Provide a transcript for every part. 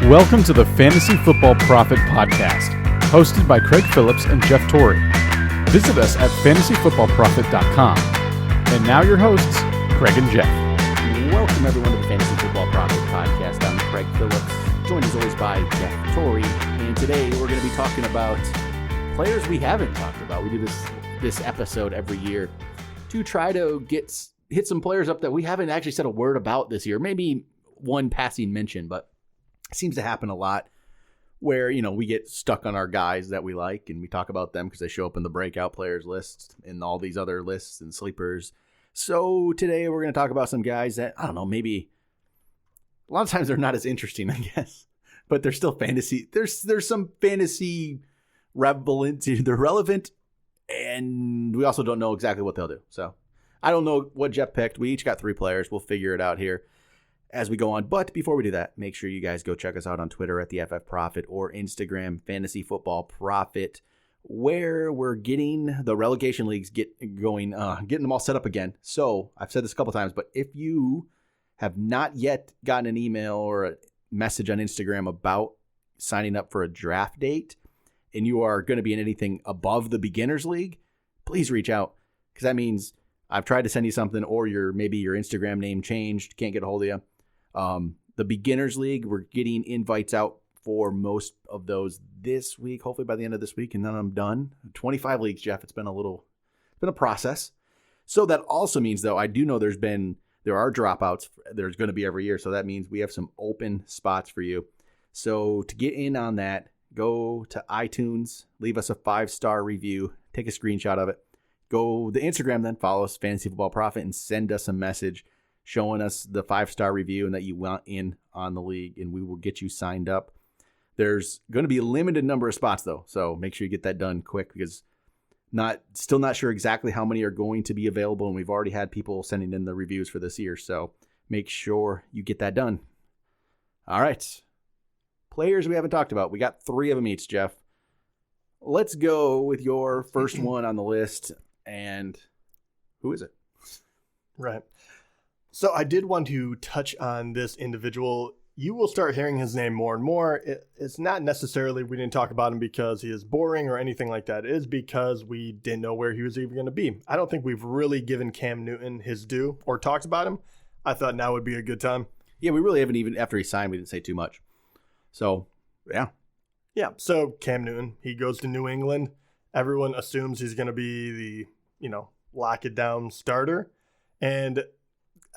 Welcome to the Fantasy Football Prophet Podcast, hosted by Craig Phillips and Jeff Torrey. Visit us at fantasyfootballprophet.com. And now your hosts, Craig and Jeff. Welcome everyone to the Fantasy Football Prophet Podcast. I'm Craig Phillips, joined as always by Jeff Torrey. And today we're going to be talking about players we haven't talked about. We do this episode every year to try to hit some players up that we haven't actually said a word about this year. Maybe one passing mention, but it seems to happen a lot where, we get stuck on our guys that we like and we talk about them because they show up in the breakout players list and all these other lists and sleepers. So today we're going to talk about some guys that, I don't know, maybe a lot of times they're not as interesting, I guess, but they're still fantasy. There's some fantasy relevant. They're relevant, and we also don't know exactly what they'll do. So I don't know what Jeff picked. We each got 3 players. We'll figure it out here as we go on. But before we do that, make sure you guys go check us out on Twitter at the FF Prophet or Instagram Fantasy Football Prophet, where we're getting the relegation leagues getting them all set up again. So I've said this a couple times, but if you have not yet gotten an email or a message on Instagram about signing up for a draft date and you are going to be in anything above the beginners league, please reach out, because that means I've tried to send you something or maybe your Instagram name changed, can't get a hold of you. The beginners league, we're getting invites out for most of those this week, hopefully by the end of this week, and then I'm done. 25 leagues, Jeff. It's been a process. So that also means, though, I do know there are dropouts. There's going to be every year. So that means we have some open spots for you. So to get in on that, go to iTunes, leave us a 5-star review, take a screenshot of it. Go to Instagram, then follow us, Fantasy Football Prophet, and send us a message showing us the 5-star review and that you want in on the league, and we will get you signed up. There's going to be a limited number of spots, though, so make sure you get that done quick, because still not sure exactly how many are going to be available, and we've already had people sending in the reviews for this year, so make sure you get that done. All right. Players we haven't talked about. We got 3 of them each, Jeff. Let's go with your first one on the list, and who is it? Right. So I did want to touch on this individual. You will start hearing his name more and more. It's not necessarily we didn't talk about him because he is boring or anything like that. It is because we didn't know where he was even going to be. I don't think we've really given Cam Newton his due or talked about him. I thought now would be a good time. Yeah, we really haven't even, after he signed, we didn't say too much. So, yeah. Yeah, so Cam Newton, he goes to New England. Everyone assumes he's going to be the, lock it down starter. And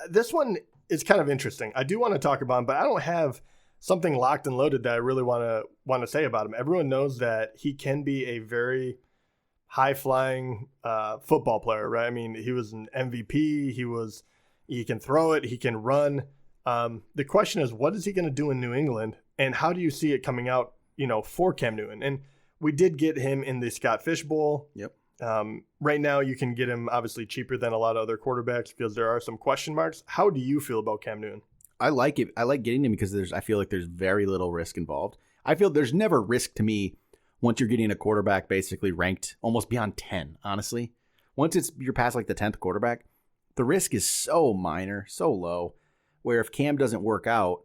this one is kind of interesting. I do want to talk about him, but I don't have something locked and loaded that I really want to say about him. Everyone knows that he can be a very high-flying football player, right? I mean, he was an MVP. He can throw it. He can run. The question is, what is he going to do in New England, and how do you see it coming out, for Cam Newton? And we did get him in the Scott Fish Bowl. Yep. Right now, you can get him obviously cheaper than a lot of other quarterbacks because there are some question marks. How do you feel about Cam Newton? I like it. I like getting him because I feel like there's very little risk involved. I feel there's never risk to me once you're getting a quarterback basically ranked almost beyond 10, honestly. Once you're past like the 10th quarterback, the risk is so minor, so low, where if Cam doesn't work out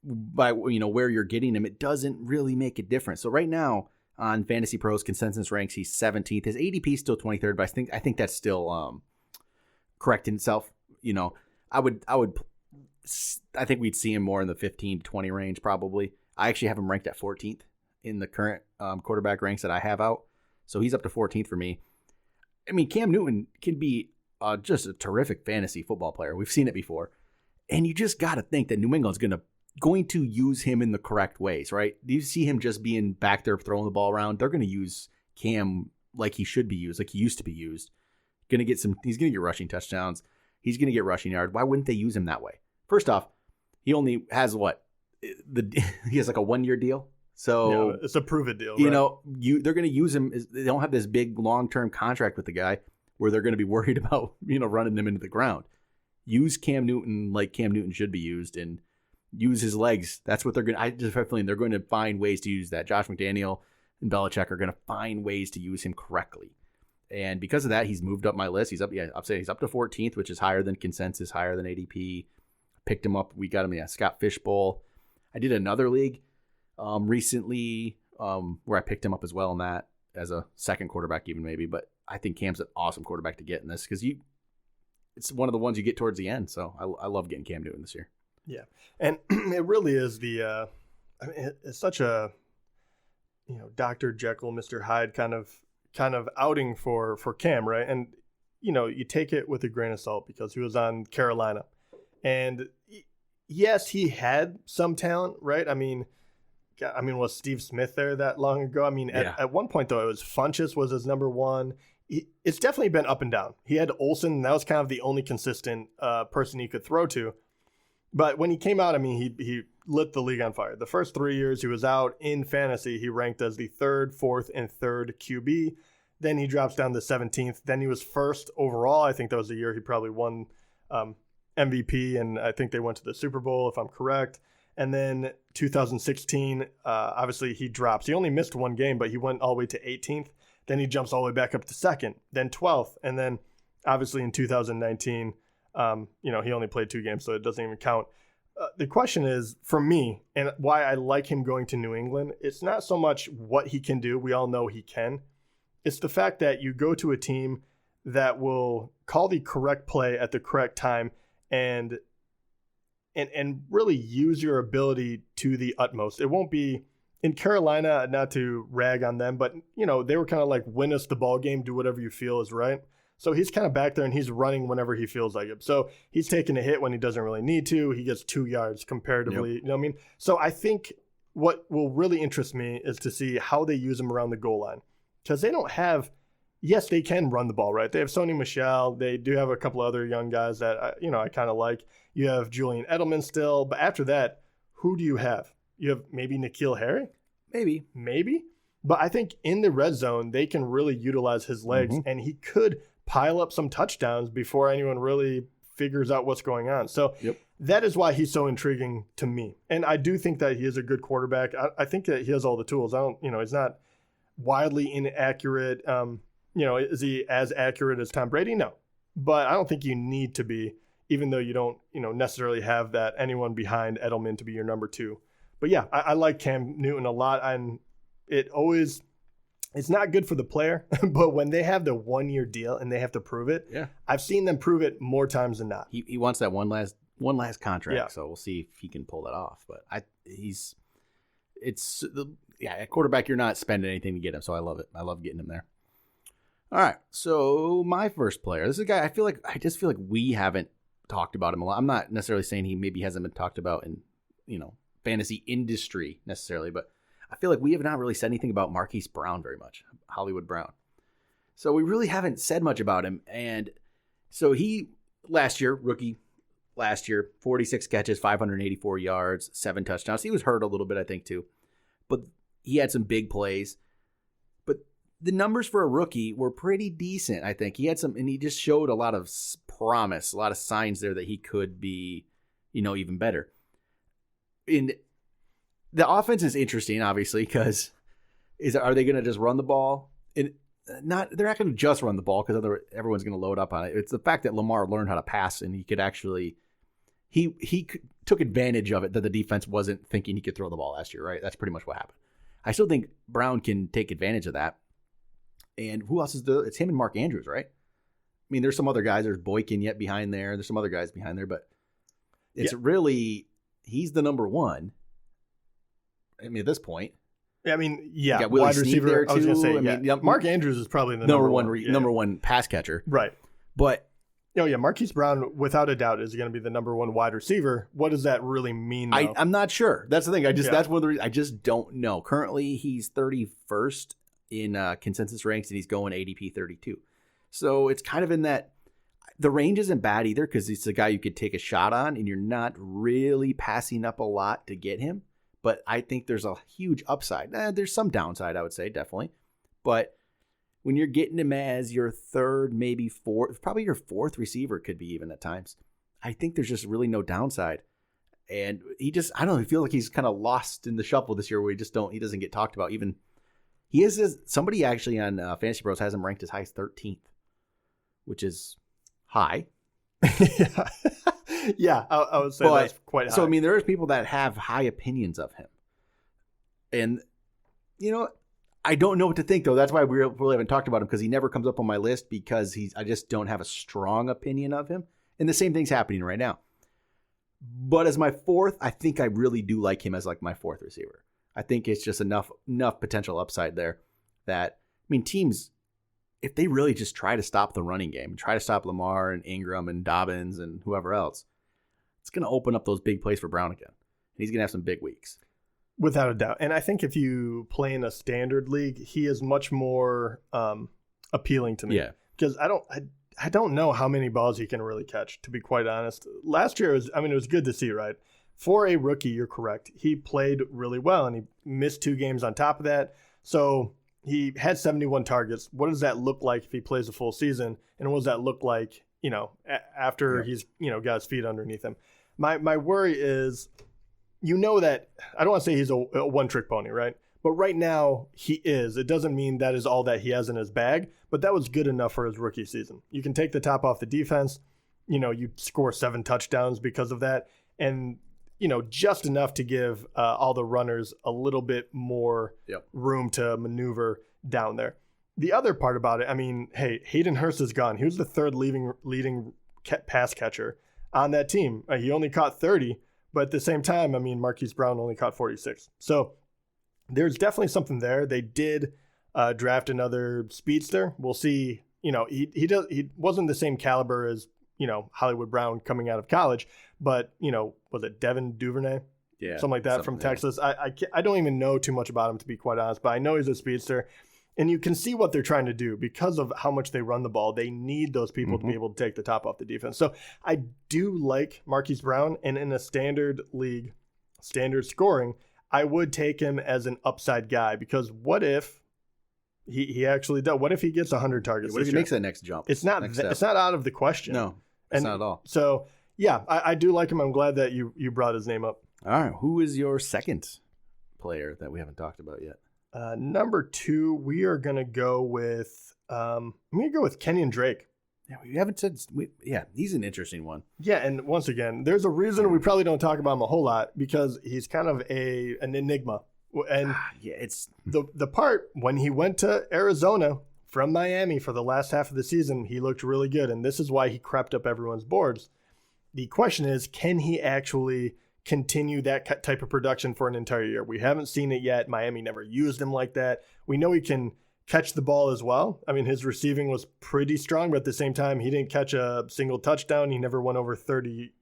by where you're getting him, it doesn't really make a difference. So right now, on Fantasy Pros consensus ranks, he's 17th. His ADP is still 23rd, but I think that's still correcting itself. I think we'd see him more in the 15 to 20 range probably. I actually have him ranked at 14th in the current quarterback ranks that I have out, so he's up to 14th for me. I mean, Cam Newton can be just a terrific fantasy football player. We've seen it before, and you just got to think that New England's going to use him in the correct ways, right? Do you see him just being back there throwing the ball around? They're going to use Cam like he should be used, like he used to be used. He's going to get rushing touchdowns. He's going to get rushing yards. Why wouldn't they use him that way? First off, he only has he has like a 1-year deal. So yeah, it's a prove it deal. They're going to use him. They don't have this big long-term contract with the guy where they're going to be worried about, running him into the ground. Use Cam Newton like Cam Newton should be used, and use his legs. That's what they're going to – I just have a feeling they're going to find ways to use that. Josh McDaniel and Belichick are going to find ways to use him correctly. And because of that, he's moved up my list. He's up to 14th, which is higher than consensus, higher than ADP. Picked him up. We got him in the Scott Fish Bowl. I did another league recently where I picked him up as well in that as a second quarterback even maybe. But I think Cam's an awesome quarterback to get in this because it's one of the ones you get towards the end. So I love getting Cam Newton this year. Yeah, and it really is it's such a Dr. Jekyll, Mr. Hyde kind of outing for Cam, right? And you take it with a grain of salt because he was on Carolina, and yes, he had some talent, right? I mean, was Steve Smith there that long ago? I mean, at one point though, it was Funchess was his number one. It's definitely been up and down. He had Olsen, and that was kind of the only consistent person he could throw to. But when he came out, I mean, he lit the league on fire. The first 3 years he was out in fantasy, he ranked as the 3rd, 4th, and 3rd QB. Then he drops down to 17th. Then he was first overall. I think that was the year he probably won MVP, and I think they went to the Super Bowl, if I'm correct. And then 2016, obviously he drops. He only missed one game, but he went all the way to 18th. Then he jumps all the way back up to 2nd, then 12th. And then obviously in 2019, he only played 2 games, so it doesn't even count. The question is, for me, and why I like him going to New England, it's not so much what he can do. We all know he can. It's the fact that you go to a team that will call the correct play at the correct time and really use your ability to the utmost. It won't be in Carolina, not to rag on them, but they were kind of like, win us the ball game, do whatever you feel is right. So he's kind of back there and he's running whenever he feels like it. So he's taking a hit when he doesn't really need to. He gets 2 yards comparatively. Yep. You know what I mean? So I think what will really interest me is to see how they use him around the goal line. Because they don't have, yes, they can run the ball, right? They have Sony Michel. They do have a couple other young guys that, I kind of like. You have Julian Edelman still. But after that, who do you have? You have maybe N'Keal Harry? Maybe. But I think in the red zone, they can really utilize his legs, and he could pile up some touchdowns before anyone really figures out what's going on. So that is why he's so intriguing to me. And I do think that he is a good quarterback. I think that he has all the tools. He's not wildly inaccurate. Is he as accurate as Tom Brady? No. But I don't think you need to be, even though you don't, necessarily have that anyone behind Edelman to be your number 2. But yeah, I like Cam Newton a lot. And it's not good for the player, but when they have the 1-year deal and they have to prove it, I've seen them prove it more times than not. He wants that one last contract, so we'll see if he can pull that off. But at quarterback, you're not spending anything to get him, so I love it. I love getting him there. All right, so my first player. This is a guy I just feel like we haven't talked about him a lot. I'm not necessarily saying he maybe hasn't been talked about in fantasy industry necessarily, but I feel like we have not really said anything about Marquis Brown very much, Hollywood Brown. So we really haven't said much about him. And so he, rookie last year, 46 catches, 584 yards, 7 touchdowns. He was hurt a little bit, I think, too. But he had some big plays. But the numbers for a rookie were pretty decent, I think. He had some, and he just showed a lot of promise, a lot of signs there that he could be, even better. And the offense is interesting, obviously, because are they going to just run the ball? And they're not going to just run the ball because everyone's going to load up on it. It's the fact that Lamar learned how to pass, and he could actually he took advantage of it that the defense wasn't thinking he could throw the ball last year. Right, that's pretty much what happened. I still think Brown can take advantage of that. And who else is there? It's him and Mark Andrews, right? I mean, there's some other guys. There's Boykin yet behind there. There's some other guys behind there, but it's really he's the number one. I mean, at this point. Yeah, wide receiver. There too. I was going to say, Mark Andrews is probably the number one pass catcher. Right. But Marquis Brown, without a doubt, is going to be the number 1 wide receiver. What does that really mean, though? I'm not sure. That's the thing. That's one of the reasons. I just don't know. Currently, he's 31st in consensus ranks, and he's going ADP 32. So it's kind of in that. The range isn't bad either because it's a guy you could take a shot on, and you're not really passing up a lot to get him. But I think there's a huge upside. There's some downside, I would say, definitely. But when you're getting him as your 3rd, maybe 4th, probably your 4th receiver could be even at times, I think there's just really no downside. And I don't know, I feel like he's kind of lost in the shuffle this year where he doesn't get talked about. Even somebody actually on Fantasy Bros has him ranked as high as 13th, which is high. Yeah, I would say that's quite high. So, I mean, there's people that have high opinions of him. And, I don't know what to think, though. That's why we really haven't talked about him, because he never comes up on my list, because I just don't have a strong opinion of him. And the same thing's happening right now. But as my fourth, I think I really do like him as like my fourth receiver. I think it's just enough potential upside there that, teams, if they really just try to stop the running game, try to stop Lamar and Ingram and Dobbins and whoever else, it's going to open up those big plays for Brown again. He's going to have some big weeks. Without a doubt. And I think if you play in a standard league, he is much more appealing to me. Yeah. Because I don't know how many balls he can really catch, to be quite honest. Last year, it was good to see, right? For a rookie, you're correct. He played really well, and he missed 2 games on top of that. So he had 71 targets. What does that look like if he plays a full season? And what does that look like, after he's, got his feet underneath him? My worry is, that I don't want to say he's a one-trick pony, right? But right now he is. It doesn't mean that is all that he has in his bag, but that was good enough for his rookie season. You can take the top off the defense. You score 7 touchdowns because of that. And, just enough to give all the runners a little bit more room to maneuver down there. The other part about it, Hayden Hurst is gone. He was the third leading pass catcher on that team. He only caught 30. But at the same time, Marquis Brown only caught 46. So there's definitely something there. They did draft another speedster. We'll see. He wasn't the same caliber as, Hollywood Brown coming out of college. But, was it Devin Duvernay? Yeah. Something like that from Texas. I don't even know too much about him, to be quite honest. But I know he's a speedster. And you can see what they're trying to do because of how much they run the ball. They need those people to be able to take the top off the defense. So I do like Marquise Brown. And in a standard league, standard scoring, I would take him as an upside guy, because what if he actually does? What if he gets 100 targets? What if he makes that next jump? It's not out of the question. No, it's not at all. So, yeah, I do like him. I'm glad that you brought his name up. All right. Who is your second player that we haven't talked about yet? Number 2, we are going to go with I'm going to go with Kenyon Drake. Yeah, we haven't said. He's an interesting one. Yeah, and once again, there's a reason we probably don't talk about him a whole lot, because he's kind of an enigma. And it's the part when he went to Arizona from Miami for the last half of the season, he looked really good, and this is why he crept up everyone's boards. The question is, can he actually continue that type of production for an entire year? We haven't seen it yet. Miami never used him like that. We know he can catch the ball as well. His receiving was pretty strong, but at the same time, he didn't catch a single touchdown. He never went over 30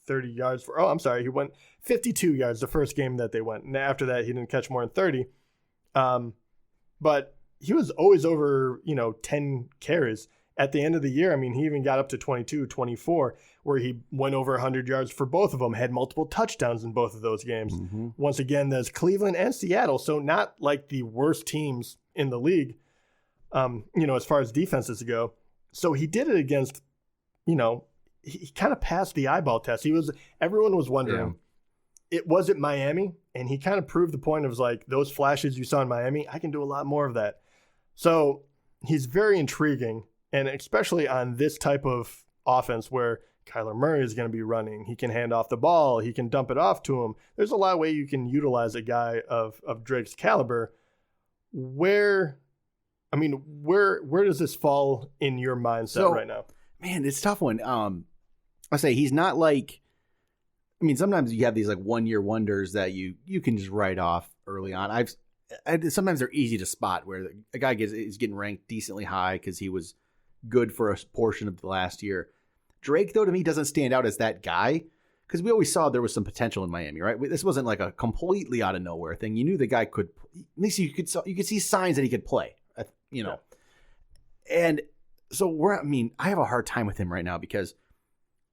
yards he went 52 yards the first game that they went. And after that, he didn't catch more than 30. But he was always over, 10 carries. At the end of the year, he even got up to 22, 24, where he went over 100 yards for both of them, had multiple touchdowns in both of those games. Mm-hmm. Once again, there's Cleveland and Seattle, so not like the worst teams in the league, as far as defenses go. So he did it against, he kind of passed the eyeball test. Everyone was wondering, was it Miami? And he kind of proved the point of like, those flashes you saw in Miami, I can do a lot more of that. So he's very intriguing. And especially on this type of offense where Kyler Murray is going to be running, he can hand off the ball, he can dump it off to him. There's a lot of way you can utilize a guy of Drake's caliber. Where does this fall in your mindset right now? Man, it's a tough one. I say he's not like, sometimes you have these like 1-year wonders that you can just write off early on. Sometimes they're easy to spot where a guy is getting ranked decently high because he was good for a portion of the last year. Drake, though, to me, doesn't stand out as that guy because we always saw there was some potential in Miami, right? This wasn't like a completely out of nowhere thing. You knew the guy could, at least you could see signs that he could play, Yeah. And so I have a hard time with him right now because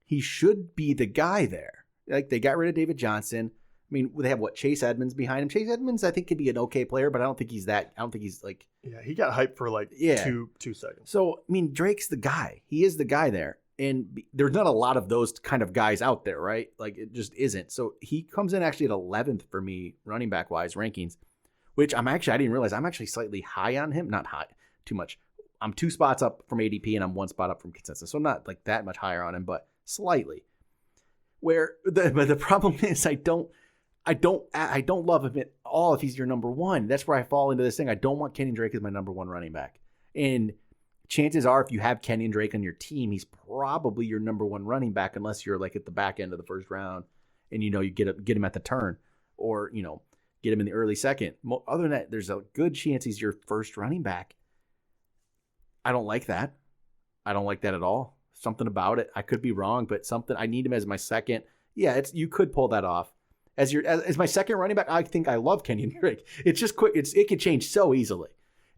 he should be the guy there. Like they got rid of David Johnson. They have Chase Edmonds behind him. Chase Edmonds, I think, could be an okay player, but I don't think he's like. Yeah, he got hyped for like 2 seconds. So, Drake's the guy. He is the guy there. And there's not a lot of those kind of guys out there, right? Like, it just isn't. So, he comes in actually at 11th for me, running back wise rankings, which I didn't realize I'm actually slightly high on him. Not high, too much. I'm 2 spots up from ADP and I'm 1 spot up from consensus. So, I'm not like that much higher on him, but slightly. Where but the problem is I don't love him at all if he's your number one. That's where I fall into this thing. I don't want Kenyon Drake as my number one running back. And chances are, if you have Kenyon Drake on your team, he's probably your number one running back, unless you're like at the back end of the first round and you get him at the turn, or get him in the early second. Other than that, there's a good chance he's your first running back. I don't like that. I don't like that at all. Something about it. I could be wrong, but I need him as my second. Yeah, you could pull that off. As my second running back, I think I love Kenyon Drake. It's just quick. It could change so easily.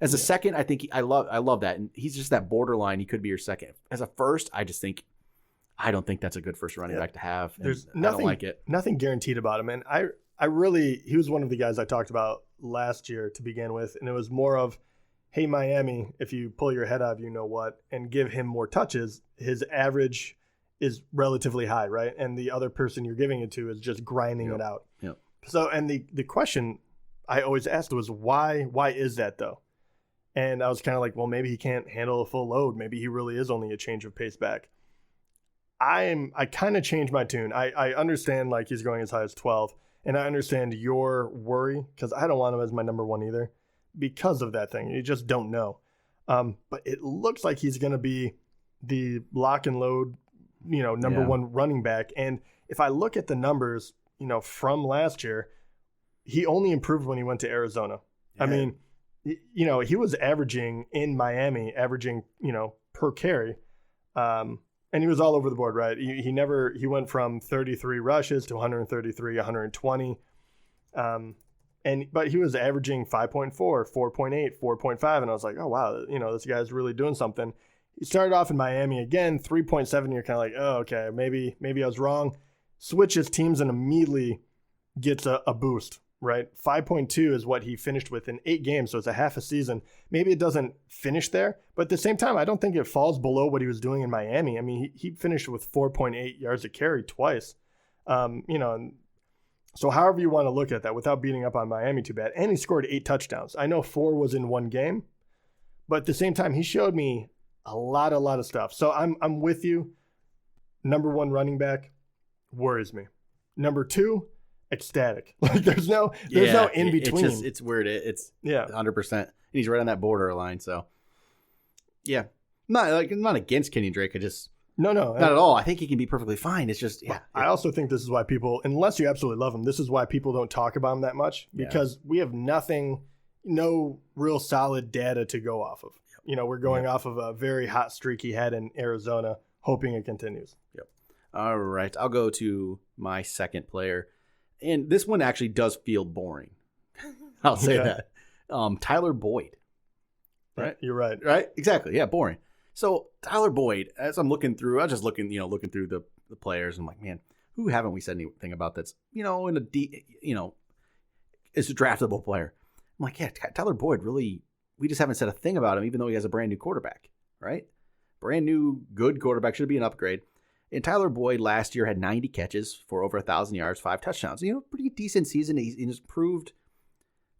As a second, I think I love that, and he's just that borderline. He could be your second. As a first, I don't think that's a good first running back to have. There's I don't like it. Nothing guaranteed about him, and he was one of the guys I talked about last year to begin with, and it was more of, hey, Miami, if you pull your head out of you know what and give him more touches, his average is relatively high, right? And the other person you're giving it to is just grinding it out. Yep. So, and the question I always asked was, why is that though? And I was kind of like, well, maybe he can't handle a full load. Maybe he really is only a change of pace back. I kind of changed my tune. I understand like he's going as high as 12, and I understand your worry because I don't want him as my number one either because of that thing. You just don't know. But it looks like he's going to be the lock and load, number one running back. And if I look at the numbers, from last year, he only improved when he went to Arizona. Yeah. I mean, he was averaging in Miami, per carry. And he was all over the board, right? He went from 33 rushes to 133, 120. But he was averaging 5.4, 4.8, 4.5. And I was like, oh, wow, this guy's really doing something. He started off in Miami again, 3.7. You're kind of like, oh, okay, maybe I was wrong. Switches teams and immediately gets a boost, right? 5.2 is what he finished with in 8 games. So it's a half a season. Maybe it doesn't finish there, but at the same time, I don't think it falls below what he was doing in Miami. I mean, he finished with 4.8 yards a carry twice, and so however you want to look at that without beating up on Miami too bad. And he scored 8 touchdowns. I know 4 was in one game, but at the same time, he showed me a lot of stuff. So I'm with you. Number one running back worries me. Number 2, ecstatic. Like there's no in between. It's weird. It's 100%. He's right on that borderline. So yeah, not against Kenyon Drake. No, not at all. I think he can be perfectly fine. It's just I also think this is why people, unless you absolutely love him, this is why people don't talk about him that much because we have no real solid data to go off of. We're going off of a very hot streak he had in Arizona, hoping it continues. Yep. All right, I'll go to my second player. And this one actually does feel boring. I'll say that. Tyler Boyd. Right? You're right. Right? Exactly. Yeah, boring. So Tyler Boyd, as I'm looking through, I was just looking through the players. I'm like, man, who haven't we said anything about that's, is a draftable player. I'm like, yeah, Tyler Boyd really, we just haven't said a thing about him, even though he has a brand new quarterback, right? Brand new, good quarterback, should be an upgrade. And Tyler Boyd last year had 90 catches for over 1,000 yards, 5 touchdowns. Pretty decent season. He's proved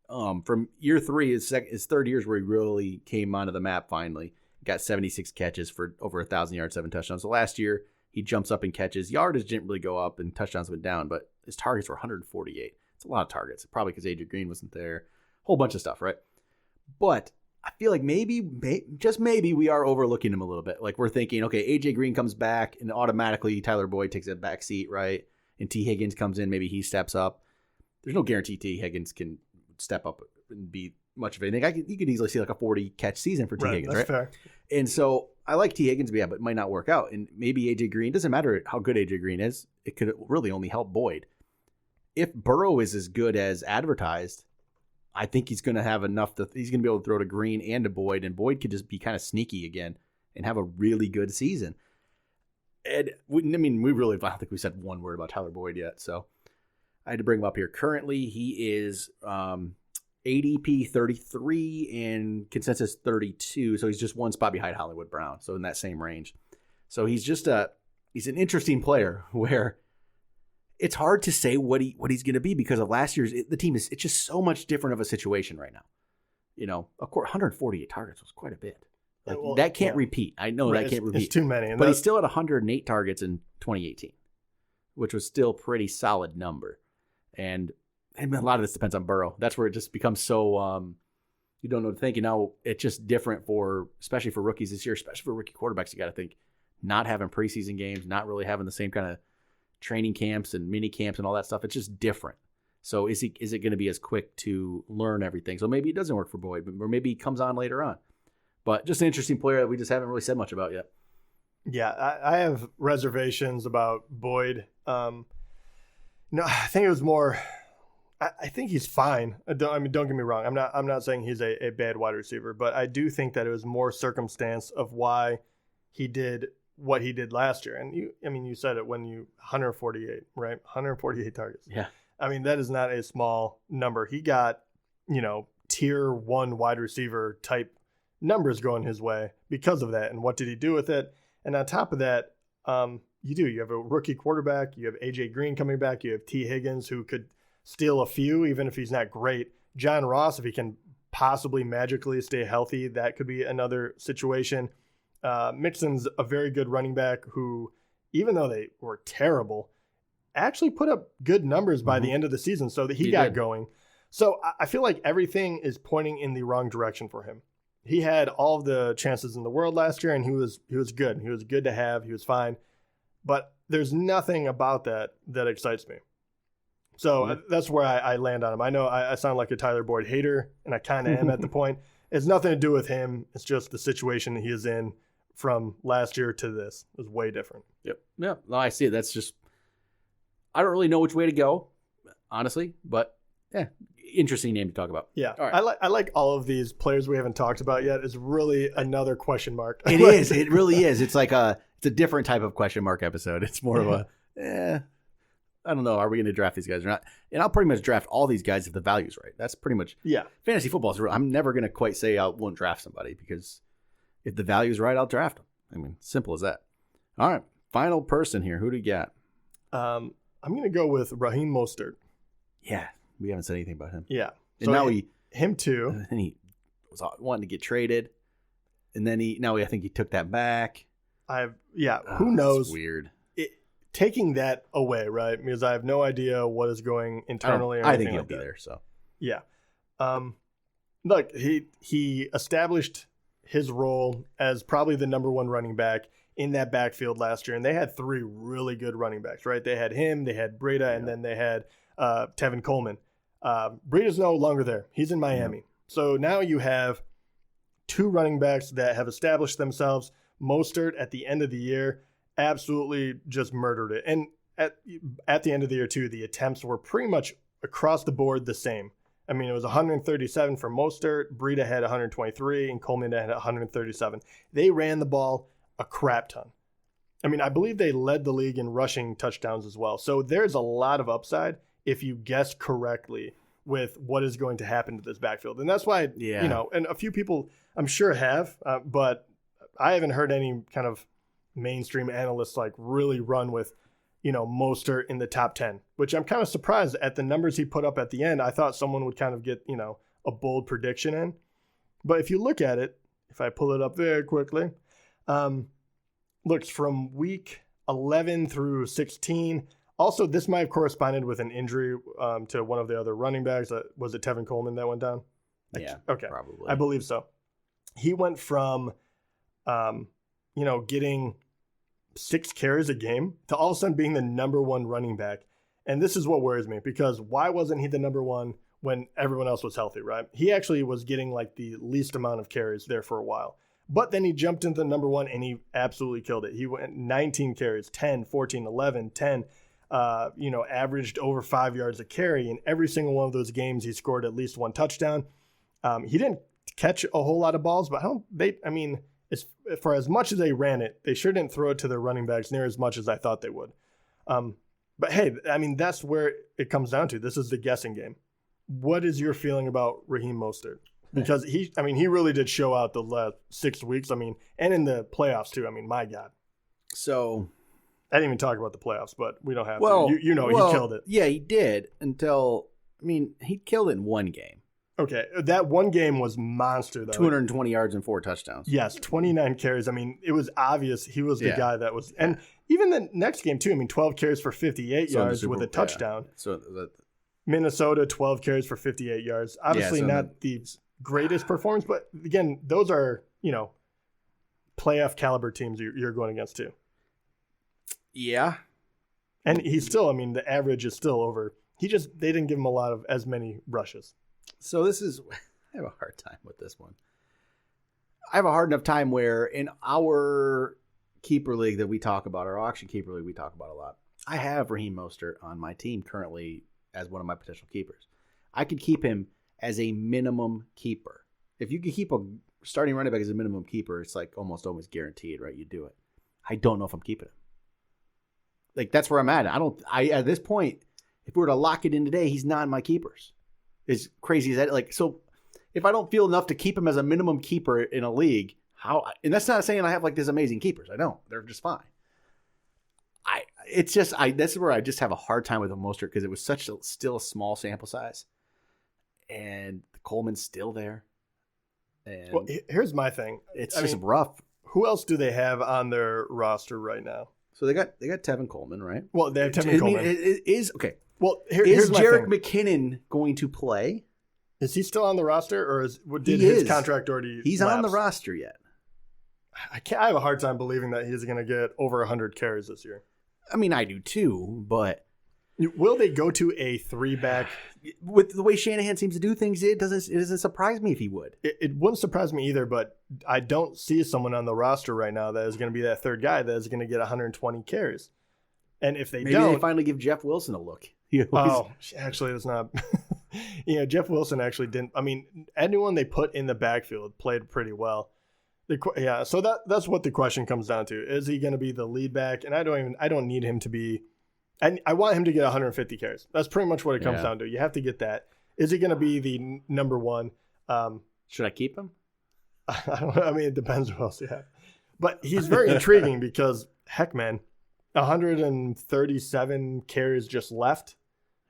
from year 3, his third year is where he really came onto the map finally. Got 76 catches for over 1,000 yards, 7 touchdowns. So last year, he jumps up in catches. Yardage didn't really go up and touchdowns went down, but his targets were 148. It's a lot of targets, probably because AJ Green wasn't there. Whole bunch of stuff, right? But I feel like just maybe we are overlooking him a little bit. Like we're thinking, okay, AJ Green comes back and automatically Tyler Boyd takes a back seat, right? And T. Higgins comes in, maybe he steps up. There's no guarantee T. Higgins can step up and be much of anything. You could easily see like a 40 catch season for T. Higgins, that's right? Fair. And so I like T. Higgins, but it might not work out. And maybe AJ Green, doesn't matter how good AJ Green is, it could really only help Boyd. If Burrow is as good as advertised, I think he's going to have enough he's going to be able to throw to Green and to Boyd, and Boyd could just be kind of sneaky again and have a really good season. And I don't think we said one word about Tyler Boyd yet, so I had to bring him up here. Currently, he is ADP 33 and consensus 32, so he's just one spot behind Hollywood Brown, so in that same range. So he's he's an interesting player where it's hard to say what he's going to be because of last year's the team it's just so much different of a situation right now. Of course, 148 targets was quite a bit. That can't repeat. I know that can't repeat. It's too many. But he's still at 108 targets in 2018, which was still a pretty solid number. And a lot of this depends on Burrow. That's where it just becomes so you don't know what to think. You know, it's just different especially for rookies this year, especially for rookie quarterbacks. You got to think not having preseason games, not really having the same kind of training camps and mini camps and all that stuff. It's just different. So is it going to be as quick to learn everything? So maybe it doesn't work for Boyd, or maybe he comes on later on. But just an interesting player that we just haven't really said much about yet. Yeah, I have reservations about Boyd. No, I think it was more. I think he's fine. Don't get me wrong. I'm not saying he's a bad wide receiver, but I do think that it was more circumstance of why he did what he did last year. And you said it when 148, right? 148 targets. Yeah. I mean, that is not a small number. He got, tier 1 wide receiver type numbers going his way because of that. And what did he do with it? And on top of that, you have a rookie quarterback. You have AJ Green coming back. You have T. Higgins, who could steal a few, even if he's not great. John Ross, if he can possibly magically stay healthy, that could be another situation. Mixon's a very good running back who, even though they were terrible, actually put up good numbers by the end of the season, so that he got going. So I feel like everything is pointing in the wrong direction for him. He had all of the chances in the world last year, and he was good. He was good to have. He was fine. But there's nothing about that excites me. So that's where I land on him. I know I sound like a Tyler Boyd hater, and I kind of am at the point. It's nothing to do with him. It's just the situation he is in from last year to this is way different. Yep. Yeah. No, I see it. That's just, I don't really know which way to go, honestly, but interesting name to talk about. Yeah. All right. I like all of these players we haven't talked about yet. Is really another question mark. It is. It really is. It's like it's a different type of question mark episode. It's more of I don't know. Are we going to draft these guys or not? And I'll pretty much draft all these guys if the value's right. That's pretty much fantasy football. I'm never going to quite say I won't draft somebody, because if the value's right, I'll draft them. I mean, simple as that. All right. Final person here. Who do you got? I'm going to go with Raheem Mostar. Yeah. We haven't said anything about him. Yeah. And so now him too. And he was wanting to get traded. And then I think he took that back. Who knows? That's weird. Taking that away, right? Because I have no idea what is going internally. I think he'll be there. So yeah. Look, he established his role as probably the number 1 running back in that backfield last year, and they had 3 really good running backs, right? They had him, they had Breida, and then they had Tevin Coleman. Breida's no longer there. He's in Miami. So now you have 2 running backs that have established themselves. Mostert at the end of the year absolutely just murdered it. And at the end of the year too, the attempts were pretty much across the board the same. I mean, it was 137 for Mostert, Breida had 123, and Coleman had 137. They ran the ball a crap ton. I mean, I believe they led the league in rushing touchdowns as well. So there's a lot of upside if you guess correctly with what is going to happen to this backfield. And that's why, and a few people I'm sure have, but I haven't heard any kind of mainstream analysts like really run with, Mostert in the top 10, which I'm kind of surprised at the numbers he put up at the end. I thought someone would kind of get, a bold prediction in. But if you look at it, if I pull it up very quickly, looks from week 11 through 16. Also, this might have corresponded with an injury to one of the other running backs. Was it Tevin Coleman that went down? Yeah, okay, probably. I believe so. He went from, getting 6 carries a game to all of a sudden being the number 1 running back. And this is what worries me, because why wasn't he the number 1 when everyone else was healthy, right? He actually was getting like the least amount of carries there for a while. But then he jumped into the number 1 and he absolutely killed it. He went 19 carries, 10, 14, 11, 10, averaged over 5 yards a carry. In every single one of those games, he scored at least 1 touchdown. He didn't catch a whole lot of balls, but for as much as they ran it, they sure didn't throw it to their running backs near as much as I thought they would. But hey, that's where it comes down to. This is the guessing game. What is your feeling about Raheem Mostar? Because he really did show out the last 6 weeks. And in the playoffs too. My God. So I didn't even talk about the playoffs, but we don't have to. He killed it. Yeah, he did he killed it in one game. Okay, that one game was monster, though. 220 yards and 4 touchdowns. Yes, 29 carries. I mean, it was obvious he was the guy that was. And even the next game, too. I mean, 12 carries for 58 yards with a touchdown. Yeah. So Minnesota, 12 carries for 58 yards. Obviously not the greatest performance, but again, those are, playoff caliber teams you're going against, too. Yeah. And he's still, the average is still over. They didn't give him as many rushes. So I have a hard time with this one. I have a hard enough time where in our keeper league that we talk about, our auction keeper league we talk about a lot, I have Raheem Moster on my team currently as one of my potential keepers. I could keep him as a minimum keeper. If you could keep a starting running back as a minimum keeper, it's like almost guaranteed, right? You do it. I don't know if I'm keeping him. Like, that's where I'm at. At this point, if we were to lock it in today, he's not in my keepers. As crazy as that, so if I don't feel enough to keep him as a minimum keeper in a league, and that's not saying I have these amazing keepers. I don't. They're just fine. This is where I just have a hard time with Moster because it was still a small sample size, and Coleman's still there. And here's my thing. It's just rough. Who else do they have on their roster right now? So they got Tevin Coleman, right? Well, they have Tevin Coleman. It is okay. Well, is Jerick McKinnon going to play? Is he still on the roster, or did his contract already? He's lapse? on the roster yet. I have a hard time believing that he's going to get over 100 carries this year. I do too, but will they go to a 3-back? With the way Shanahan seems to do things, it doesn't surprise me if he would. It wouldn't surprise me either, but I don't see someone on the roster right now that is going to be that third guy that is going to get 120 carries. And if they Maybe don't, they finally give Jeff Wilson a look. Actually, it's not. Jeff Wilson actually didn't. Anyone they put in the backfield played pretty well. So that's what the question comes down to. Is he going to be the lead back? And I don't need him to be. And I want him to get 150 carries. That's pretty much what it comes down to. You have to get that. Is he going to be the number one? Should I keep him? I don't know. It depends who else you have. But he's very intriguing because, heck, man, 137 carries just left.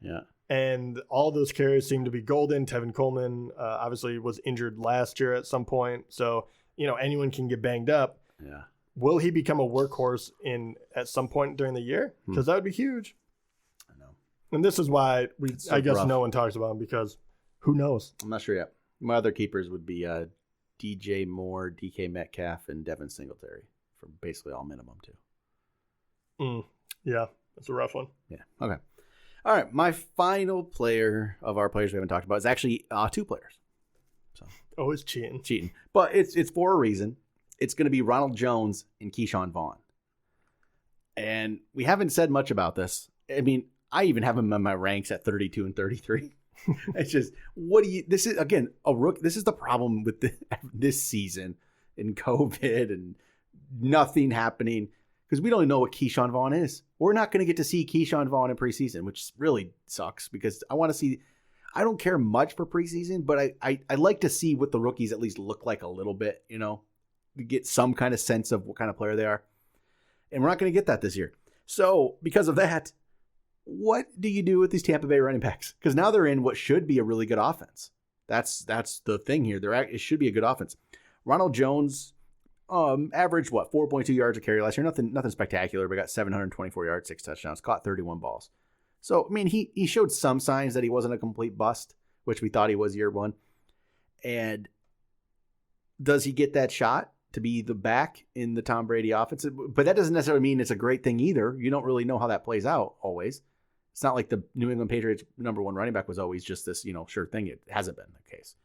Yeah. And all those carries seem to be golden. Tevin Coleman obviously was injured last year at some point. So, anyone can get banged up. Yeah. Will he become a workhorse at some point during the year? Because that would be huge. I know. And this is why I guess rough. no one talks about him because who knows? I'm not sure yet. My other keepers would be DJ Moore, DK Metcalf, and Devin Singletary for basically all minimum too. Yeah, that's a rough one. Yeah. Okay. All right. My final player of our players we haven't talked about is actually 2 players. So always cheating. But it's for a reason. It's going to be Ronald Jones and Keyshawn Vaughn. And we haven't said much about this. I even have him in my ranks at 32 and 33. It's just, this is, again, a rook. This is the problem with this season and COVID and nothing happening because we don't even know what Keyshawn Vaughn is. We're not going to get to see Keyshawn Vaughn in preseason, which really sucks because I want to see. I don't care much for preseason, but I like to see what the rookies at least look like a little bit, to get some kind of sense of what kind of player they are. And we're not going to get that this year. So because of that, what do you do with these Tampa Bay running backs? Because now they're in what should be a really good offense. That's the thing here. It should be a good offense. Ronald Jones averaged 4.2 yards a carry last year. Nothing spectacular, but got 724 yards, 6 touchdowns, caught 31 balls. So he showed some signs that he wasn't a complete bust, which we thought he was year one. And does he get that shot to be the back in the Tom Brady offense? But that doesn't necessarily mean it's a great thing either. You don't really know how that plays out always. It's not like the New England Patriots number 1 running back was always just this, sure thing. It hasn't been the case.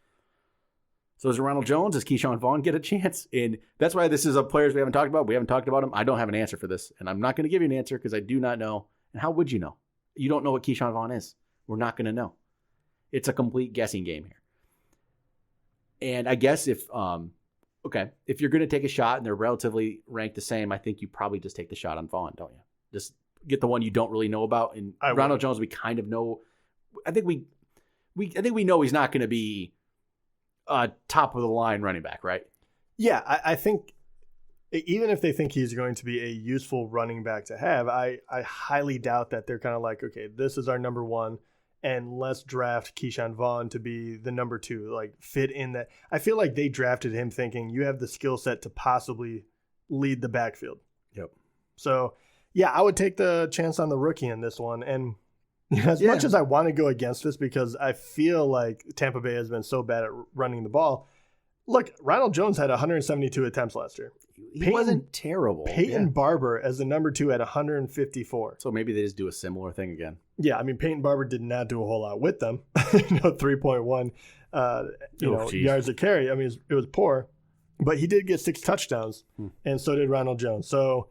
So is Ronald Jones, does Keyshawn Vaughn get a chance? And that's why this is a players we haven't talked about. We haven't talked about him. I don't have an answer for this. And I'm not going to give you an answer because I do not know. And how would you know? You don't know what Keyshawn Vaughn is. We're not going to know. It's a complete guessing game here. And I guess if you're going to take a shot and they're relatively ranked the same, I think you probably just take the shot on Vaughn, don't you? Just get the one you don't really know about. And Ronald Jones, we kind of know. I think we know he's not going to be a top of the line running back, right? Yeah, I think even if they think he's going to be a useful running back to have, I highly doubt that they're kind of like, okay, this is our number 1, and let's draft Keyshawn Vaughn to be the number 2, like fit in that. I feel like they drafted him thinking you have the skill set to possibly lead the backfield. Yep. So, yeah, I would take the chance on the rookie in this one. And as much as I want to go against this because I feel like Tampa Bay has been so bad at running the ball, look, Ronald Jones had 172 attempts last year. He wasn't terrible. Peyton Barber as the number 2 at 154. So maybe they just do a similar thing again. Yeah, I mean, Peyton Barber did not do a whole lot with them. 3.1 yards a carry. I mean, it was poor. But he did get 6 touchdowns, and so did Ronald Jones. So,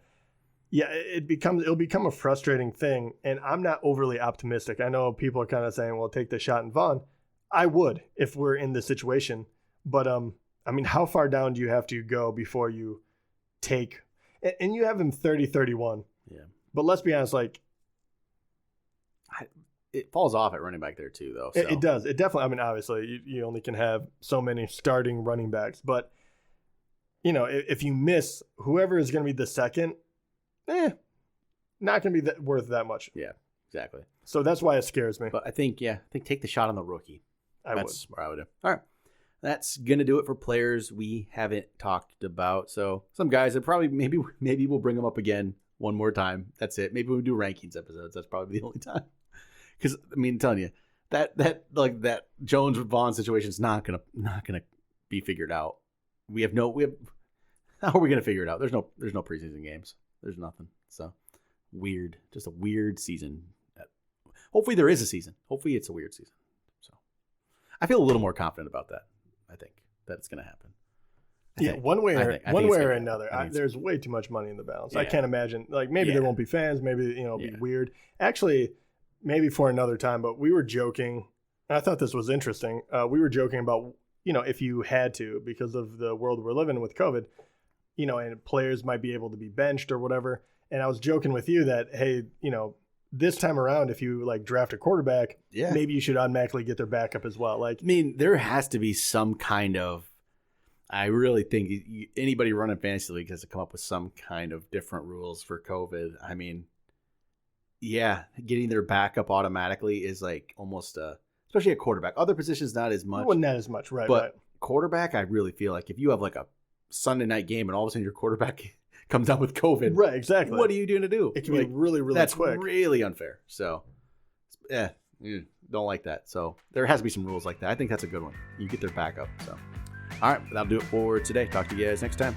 yeah, it'll become a frustrating thing, and I'm not overly optimistic. I know people are kind of saying, well, take the shot in Vaughn. I would if we're in this situation. But, I mean, how far down do you have to go before you take – and you have him 30-31. Yeah. But let's be honest, like – it falls off at running back there too, though. So. It does. It definitely – I mean, obviously, you only can have so many starting running backs. But, you know, if you miss whoever is going to be the second, not going to be worth that much. Yeah, exactly. So that's why it scares me. But I think take the shot on the rookie. That's where I would do. All right. That's going to do it for players we haven't talked about. So some guys that probably maybe we'll bring them up again one more time. That's it. Maybe we'll do rankings episodes. That's probably the only time. Because I mean, I'm telling you, that Jones with Vaughn situation is not gonna be figured out. How are we gonna figure it out? There's no preseason games. There's nothing. So weird. Just a weird season. Hopefully there is a season. Hopefully it's a weird season. So I feel a little more confident about that. I think that it's gonna happen. One way or another. There's way too much money in the balance. Yeah. I can't imagine. Like maybe there won't be fans. Maybe it'll be weird. Actually, maybe for another time. But we were joking. And I thought this was interesting. We were joking about if you had to because of the world we're living in with COVID, and players might be able to be benched or whatever. And I was joking with you that hey, this time around, if you like draft a quarterback, maybe you should automatically get their backup as well. Like, I mean, there has to be some kind of. I really think anybody running fantasy league has to come up with some kind of different rules for COVID. I mean, getting their backup automatically is like almost especially a quarterback. Other positions not as much. Well, not as much, right? But quarterback, I really feel like if you have like a Sunday night game and all of a sudden your quarterback comes down with COVID, right? Exactly. What are you doing to do? It can be really, really that's quick. That's really unfair. So, don't like that. So there has to be some rules like that. I think that's a good one. You get their backup. So, all right, that'll do it for today. Talk to you guys next time.